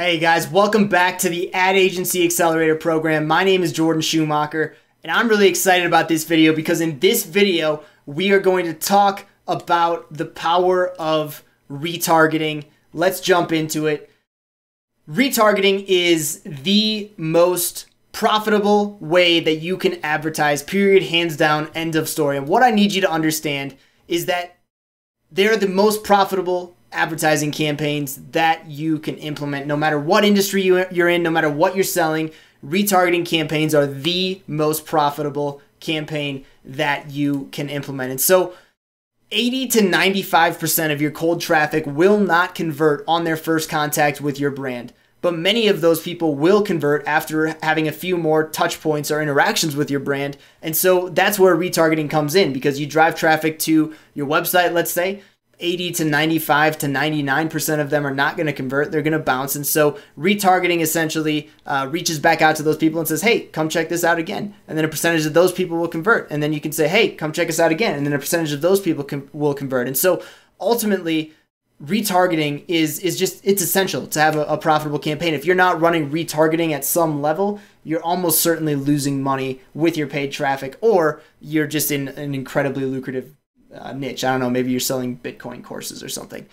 Hey guys, welcome back to the Ad Agency Accelerator program. My name is Jordan Schumacher, and I'm really excited about this video because in this video, we are going to talk about the power of retargeting. Let's jump into it. Retargeting is the most profitable way that you can advertise, period, hands down, end of story. And what I need you to understand is that they're the most profitable advertising campaigns that you can implement no matter what industry you're in, no matter what you're selling. Retargeting campaigns are the most profitable campaign that you can implement. And so 80 to 95% of your cold traffic will not convert on their first contact with your brand, but many of those people will convert after having a few more touch points or interactions with your brand. And so that's where retargeting comes in, because you drive traffic to your website, let's say. 80 to 95 to 99% of them are not going to convert. They're going to bounce. And so retargeting essentially reaches back out to those people and says, hey, come check this out again. And then a percentage of those people will convert. And then you can say, hey, come check us out again. And then a percentage of those people will convert. And so ultimately, retargeting is just, it's essential to have a profitable campaign. If you're not running retargeting at some level, you're almost certainly losing money with your paid traffic, or you're just in an incredibly lucrative niche. I don't know, maybe you're selling Bitcoin courses or something.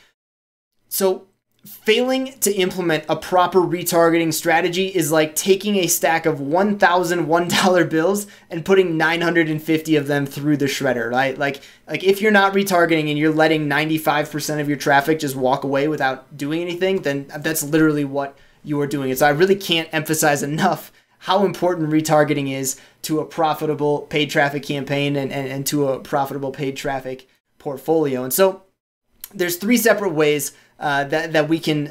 So failing to implement a proper retargeting strategy is like taking a stack of $1,001 bills and putting 950 of them through the shredder, right? Like if you're not retargeting and you're letting 95% of your traffic just walk away without doing anything, then that's literally what you are doing. So I really can't emphasize enough how important retargeting is to a profitable paid traffic campaign and to a profitable paid traffic portfolio. And so there's three separate ways that we can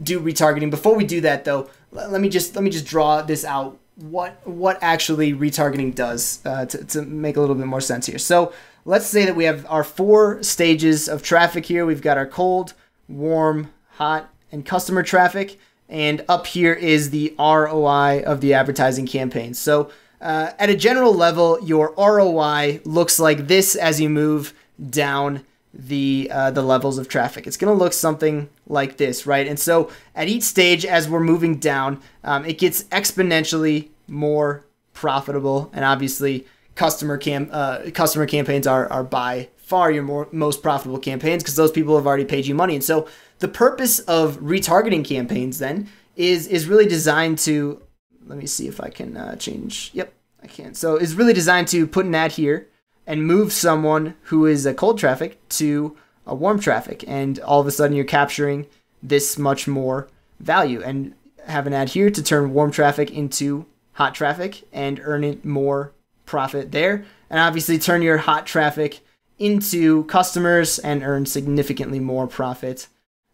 do retargeting. Before we do that though, let me just draw this out, what actually retargeting does to make a little bit more sense here. So let's say that we have our 4 stages of traffic here. We've got our cold, warm, hot, and customer traffic. And up here is the ROI of the advertising campaign. So at a general level, your ROI looks like this as you move down the levels of traffic. It's going to look something like this, right? And so at each stage, as we're moving down, it gets exponentially more profitable. And obviously, customer campaigns are by far your most profitable campaigns, because those people have already paid you money. And so the purpose of retargeting campaigns then is really designed to, let me see if I can change. Yep, I can. So it's really designed to put an ad here and move someone who is a cold traffic to a warm traffic. And all of a sudden you're capturing this much more value, and have an ad here to turn warm traffic into hot traffic and earn it more profit there. And obviously turn your hot traffic into customers and earn significantly more profit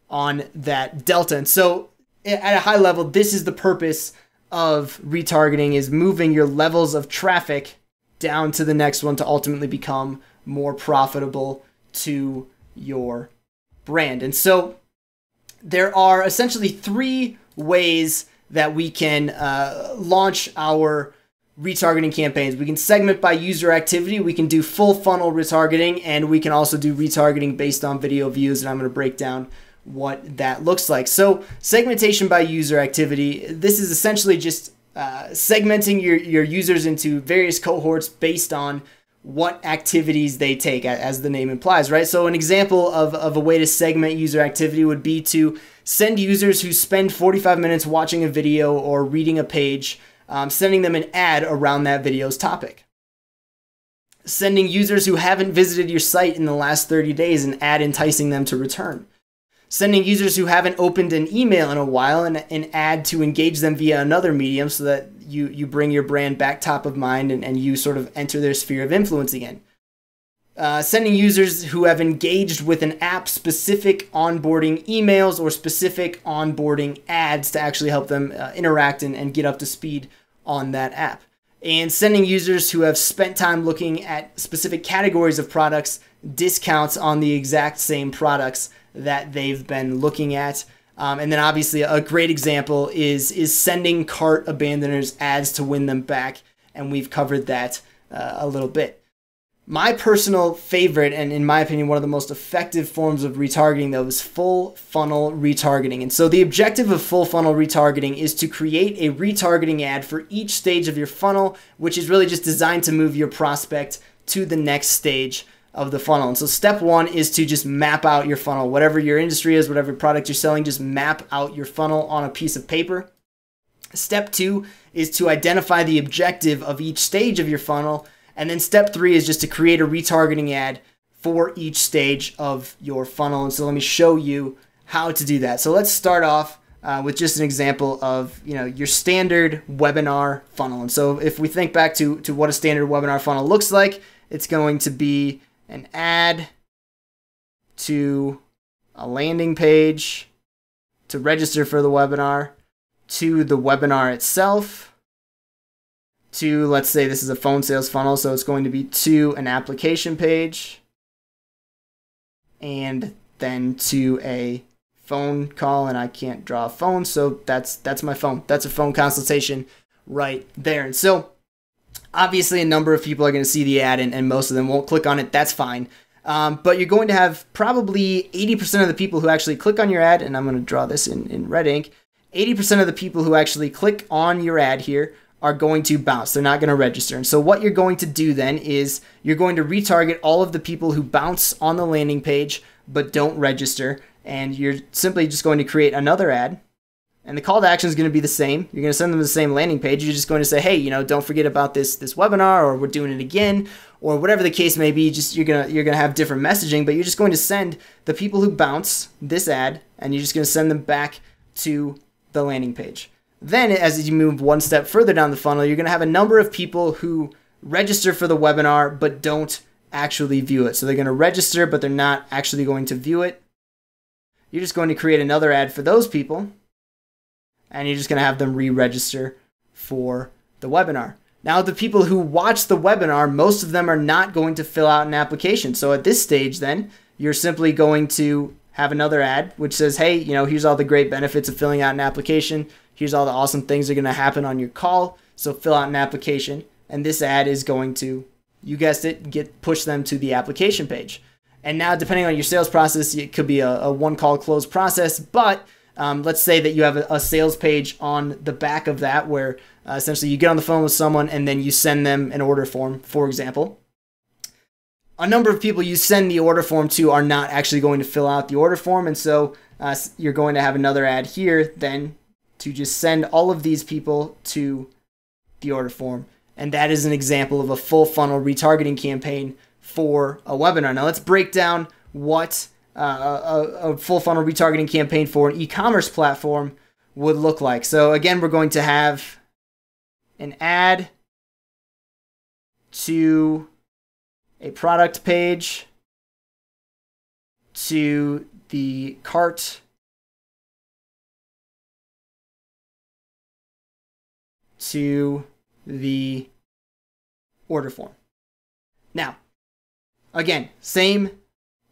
on that delta. And so at a high level, this is the purpose of retargeting, is moving your levels of traffic down to the next one to ultimately become more profitable to your brand. And so there are essentially 3 ways that we can launch our retargeting campaigns. We can segment by user activity, we can do full funnel retargeting, and we can also do retargeting based on video views, and I'm going to break down what that looks like. So segmentation by user activity, this is essentially just segmenting your users into various cohorts based on what activities they take, as the name implies, right? So an example of a way to segment user activity would be to send users who spend 45 minutes watching a video or reading a page, sending them an ad around that video's topic. Sending users who haven't visited your site in the last 30 days an ad enticing them to return. Sending users who haven't opened an email in a while an ad to engage them via another medium, so that you bring your brand back top of mind and you sort of enter their sphere of influence again. Sending users who have engaged with an app-specific onboarding emails or specific onboarding ads to actually help them interact and get up to speed on that app. And sending users who have spent time looking at specific categories of products, discounts on the exact same products that they've been looking at. And then obviously a great example is sending cart abandoners ads to win them back. And we've covered that a little bit. My personal favorite, and in my opinion, one of the most effective forms of retargeting, though, is full funnel retargeting. And so the objective of full funnel retargeting is to create a retargeting ad for each stage of your funnel, which is really just designed to move your prospect to the next stage of the funnel. And so step one is to just map out your funnel. Whatever your industry is, whatever product you're selling, just map out your funnel on a piece of paper. Step two is to identify the objective of each stage of your funnel. And then step three is just to create a retargeting ad for each stage of your funnel. And so let me show you how to do that. So let's start off with just an example of your standard webinar funnel. And so if we think back to what a standard webinar funnel looks like, it's going to be an ad to a landing page to register for the webinar, to the webinar itself, to, let's say this is a phone sales funnel, so it's going to be to an application page, and then to a phone call, and I can't draw a phone, so that's my phone. That's a phone consultation right there. And so obviously a number of people are going to see the ad, and most of them won't click on it. That's fine. But you're going to have probably 80% of the people who actually click on your ad, and I'm going to draw this in red ink. 80% of the people who actually click on your ad here are going to bounce. They're not going to register. And so what you're going to do then is you're going to retarget all of the people who bounce on the landing page but don't register. And you're simply just going to create another ad. And the call to action is going to be the same. You're going to send them to the same landing page. You're just going to say, hey, don't forget about this webinar, or we're doing it again, or whatever the case may be. Just you're gonna have different messaging, but you're just going to send the people who bounce this ad, and you're just going to send them back to the landing page. Then as you move one step further down the funnel, you're going to have a number of people who register for the webinar but don't actually view it. So they're going to register, but they're not actually going to view it. You're just going to create another ad for those people, and you're just going to have them re-register for the webinar. Now, the people who watch the webinar, most of them are not going to fill out an application. So at this stage, then, you're simply going to have another ad which says, hey, here's all the great benefits of filling out an application. Here's all the awesome things that are going to happen on your call. So fill out an application. And this ad is going to, you guessed it, push them to the application page. And now, depending on your sales process, it could be a one-call close process. But let's say that you have a sales page on the back of that where essentially you get on the phone with someone and then you send them an order form, for example. A number of people you send the order form to are not actually going to fill out the order form. And so you're going to have another ad here then to just send all of these people to the order form. And that is an example of a full funnel retargeting campaign for a webinar. Now let's break down what a full funnel retargeting campaign for an e-commerce platform would look like. So again, we're going to have an ad to a product page, to the cart, to the order form. Now, again, same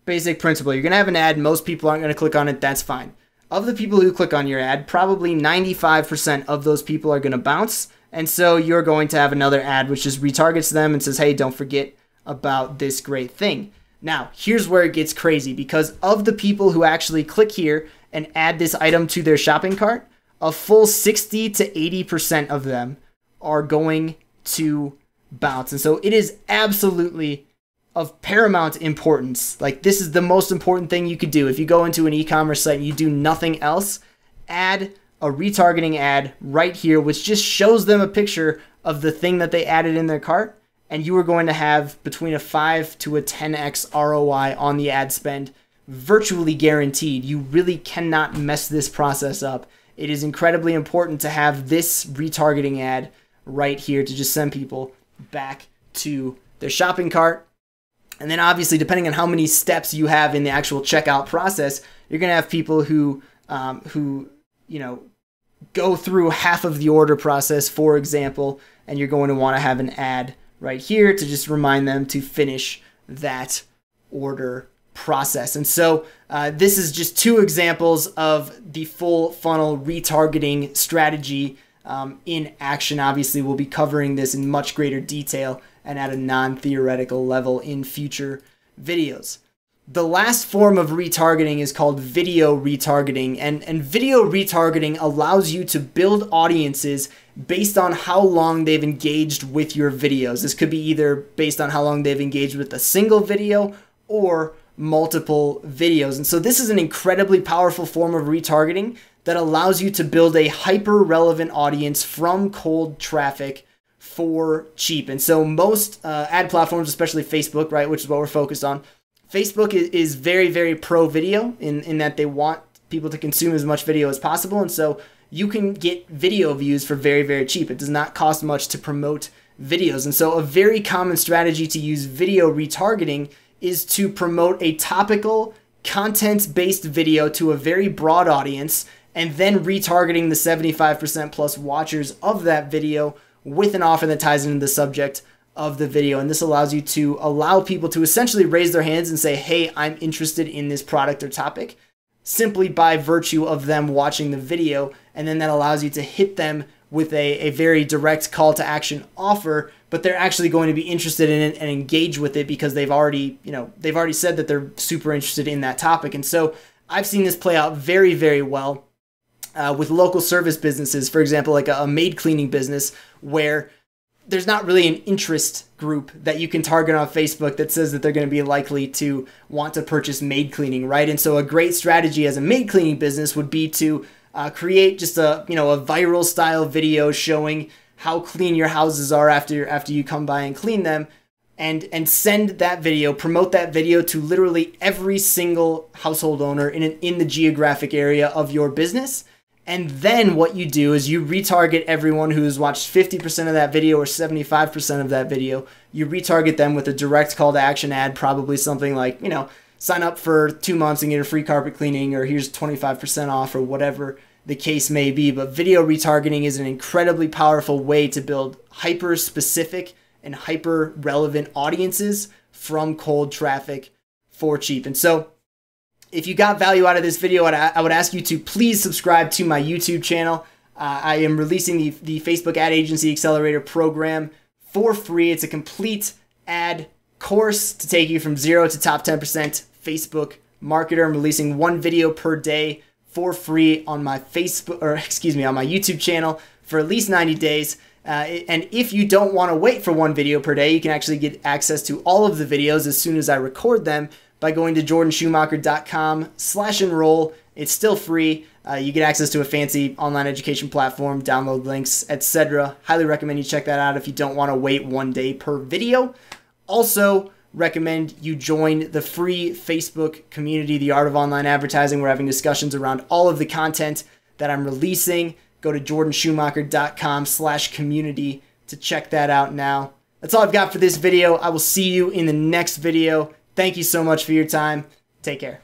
basic principle. You're going to have an ad. Most people aren't going to click on it. That's fine. Of the people who click on your ad, probably 95% of those people are going to bounce. And so you're going to have another ad which just retargets them and says, hey, don't forget about this great thing. Now, here's where it gets crazy, because of the people who actually click here and add this item to their shopping cart, a full 60 to 80% of them are going to bounce. And so it is absolutely of paramount importance. Like, this is the most important thing you could do. If you go into an e-commerce site and you do nothing else, add a retargeting ad right here, which just shows them a picture of the thing that they added in their cart. And you are going to have between a 5 to a 10x ROI on the ad spend, virtually guaranteed. You really cannot mess this process up. It is incredibly important to have this retargeting ad right here to just send people back to their shopping cart. And then obviously, depending on how many steps you have in the actual checkout process, you're going to have people who go through half of the order process, for example, and you're going to want to have an ad right here to just remind them to finish that order process. And so this is just two examples of the full funnel retargeting strategy in action. Obviously, we'll be covering this in much greater detail and at a non-theoretical level in future videos. The last form of retargeting is called video retargeting, and video retargeting allows you to build audiences based on how long they've engaged with your videos. This could be either based on how long they've engaged with a single video or multiple videos. And so this is an incredibly powerful form of retargeting that allows you to build a hyper-relevant audience from cold traffic for cheap. And so most ad platforms, especially Facebook, right, which is what we're focused on, Facebook is very, very pro video in that they want people to consume as much video as possible. And so you can get video views for very, very cheap. It does not cost much to promote videos. And so a very common strategy to use video retargeting is to promote a topical, content-based video to a very broad audience, and then retargeting the 75% plus watchers of that video with an offer that ties into the subject of the video. And this allows you to allow people to essentially raise their hands and say, hey, I'm interested in this product or topic, simply by virtue of them watching the video. And then that allows you to hit them with a very direct call to action offer, but they're actually going to be interested in it and engage with it because they've already said that they're super interested in that topic. And so I've seen this play out very, very well with local service businesses, for example, like a maid cleaning business, where there's not really an interest group that you can target on Facebook that says that they're going to be likely to want to purchase maid cleaning, right? And so a great strategy as a maid cleaning business would be to create just a viral style video showing how clean your houses are after you come by and clean them, and send that video, promote that video to literally every single household owner in the geographic area of your business. And then what you do is you retarget everyone who's watched 50% of that video or 75% of that video. You retarget them with a direct call to action ad, probably something like, sign up for 2 months and get a free carpet cleaning, or here's 25% off, or whatever the case may be. But video retargeting is an incredibly powerful way to build hyper specific and hyper relevant audiences from cold traffic for cheap. And so if you got value out of this video, I would ask you to please subscribe to my YouTube channel. I am releasing the Facebook Ad Agency Accelerator program for free. It's a complete ad course to take you from 0 to top 10% Facebook marketer. I'm releasing one video per day for free on my on my YouTube channel for at least 90 days. And if you don't want to wait for one video per day, you can actually get access to all of the videos as soon as I record them by going to jordanschumacher.com/enroll. It's still free. You get access to a fancy online education platform, download links, etc. Highly recommend you check that out if you don't want to wait 1 day per video. Also recommend you join the free Facebook community, The Art of Online Advertising. We're having discussions around all of the content that I'm releasing. Go to jordanschumacher.com/community to check that out now. That's all I've got for this video. I will see you in the next video. Thank you so much for your time. Take care.